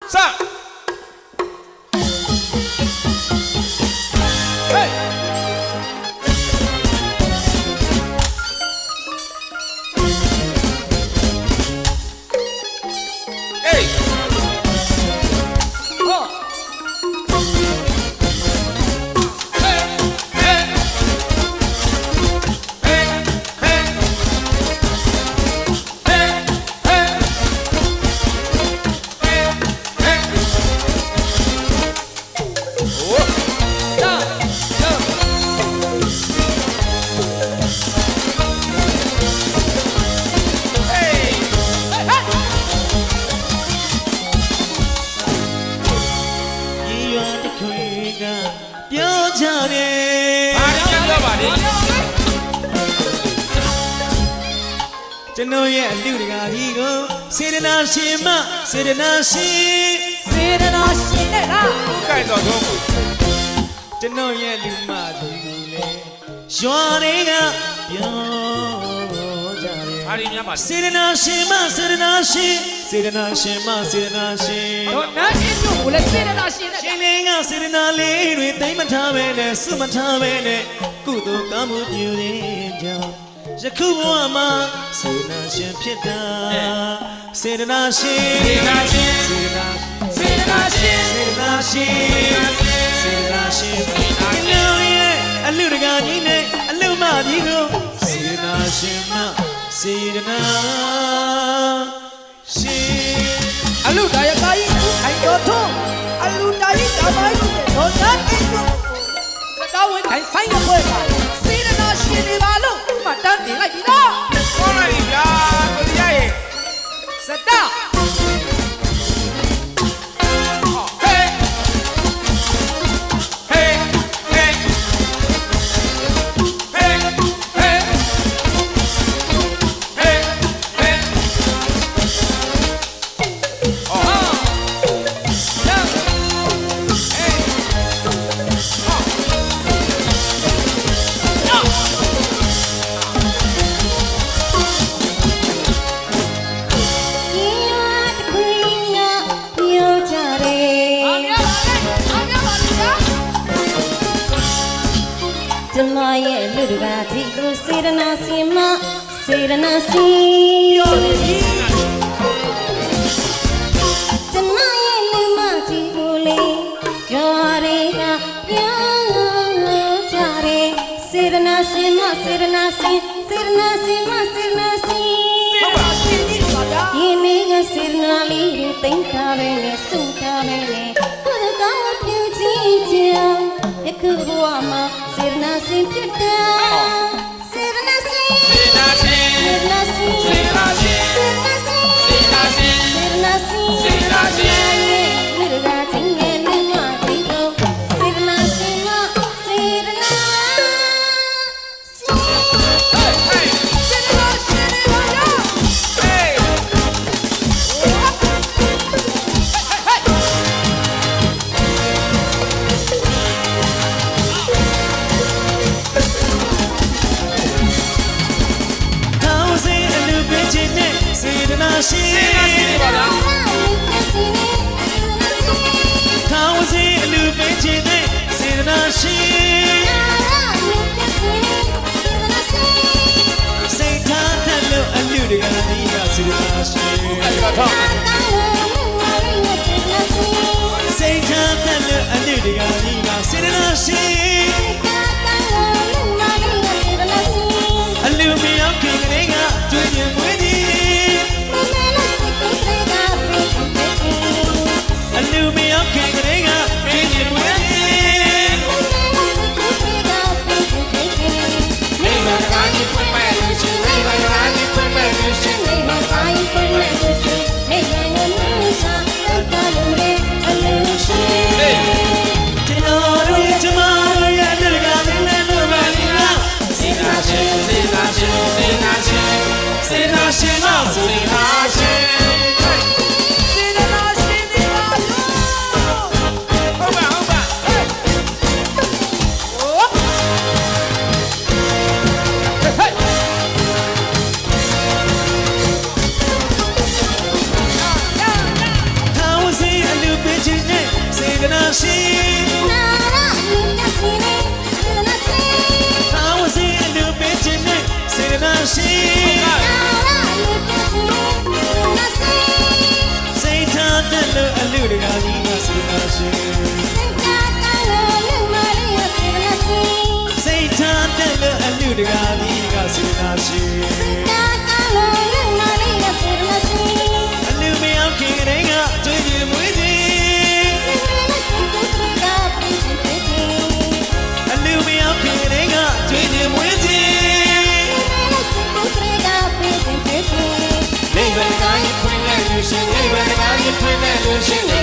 Sa. Hey. Hey. Oh. Hey. Hey. Hey. Hey. Hey. Hey. Oh. Da. Da. Hey. Hey.ကျွန်တော်ရဲ့အလူတကာကြီးကိုစေတနာရှင်မစေတနာရှင်နဲ့လား Kai to do. ကျွန်တော်ရဲ့လူမကြီးကိုလေရွာတွေကပြောကြတယ် Ari nya ba. စေတနာရှင်မစေတနာရှင်စေတနာရှင်မစေတနာရှင် တော့နန်းအင်းတို့ကိုလည်းစေတနာရှင်နဲ့ ရှင်လေးကစေတနာလေးတွေတိမ်မထားပဲနဲ့စွမထားပဲနဲ့ကုသိုလ်ကောင်းမှုပြုရင်ကြောင့်ယခုဘဝမှာစေတနာရှင်ဖြစ်တာစေတနာရှင် စေတနာရှင် စေတနာ စေတနာရှင် စေတနာရှင်စေတနာရှင်ဒီလိုရဲ့အလူတကာကြီးနဲ့အလူမကြီးကိုစေတနာရှင်မစေတနာရှင် အလူတာရကာကြီးအိုင်တော်ထုံးအလူတာကြီးတာမိုင်းတို့တော့နန်းအင်းတို့စကားဝင်တိုင်းဆိုင်ရပွဲပါစေတနာရှင်တွေပါလို့မှတ်တမ်းတင်လိုက်ပြီနော် Ko la di ya. Ko di ya ye. စတာ Hey. Hey. Hey. Hey. Hey. Hey. Hey. Oh. Yeah. Hey. Oh. Jemaya luruga tiku sirna sima sirna sim. Jemaya lima tiku le jare ka jare sirna sima sirna sim sirna sima sirna sim. ရှင်ကြီးပါဗျာ Ini ga sirna li tingka bene sungka bene kuda pyuji jam ekku buama sirna sim pita sirna sim Sirna sim. sirna sim Sirna sim. sirna sim Sirna sim. sirna sim Sirna sim. muruga tinge lima tiko sirna sim sirna sim Hey. Hey. စေတနာရှင်တွေပါဗျာ Hey. ထောင်စင်းအလူပင်ချင်းနဲ့စေတနာရှင် Ba da. ထောင်စင်းအလူပင်ချင်းနဲ့စေတနာရှင်စိတ်ထားတတ်လို့အလူတကာကြီးကစေတနာရှင် Ka to. စိတ်ထားတတ်လို့အလူတကာကြီးကစေတနာရှင်အလူမရောက်ခင်ကလေးကကျွေးရင်မွေးသည်အလူမရောက်ခင်ကလေးကကျွေးရင်မွေးသည် Hey, ma ka ni pu ma ni shi. Hey, ma ka ni pu ma ni shi. ကျွန်တော်တို့ကျမ လို့အလူတကာကြီးကစေနာရှင်စိတ်ထားတက်လို့အလူတကာကြီးကစေနာရှင်အလူမရောက်ခင်တည်းကကျွေးကြည့်မွေးခြင်းအလူမရောက်ခင်တည်းကကျွေးကြည့်မွေးခြင်းလိမ့်ဝဲကားကြီးဖွင့်လိုက်လို့ရှင်လိမ့်ဝဲကားကြီးဖွင့်လိုက်လို့ရှင်